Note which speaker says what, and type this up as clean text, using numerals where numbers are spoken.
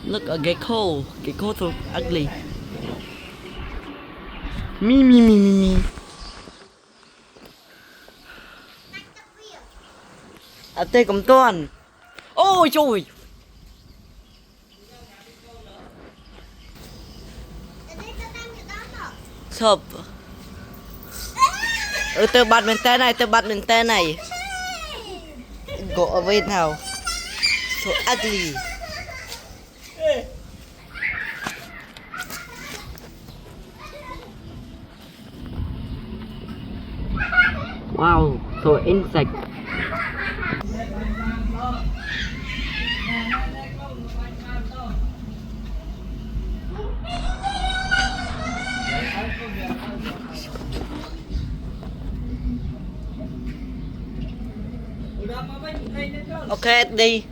Speaker 1: Look a gecko. Gecko so ugly. Me. À tê cầm toàn. Ôi trời. Sập. Tớ bắt mình tên này. Go away now. So ugly. Wow, so insect. Ok đi.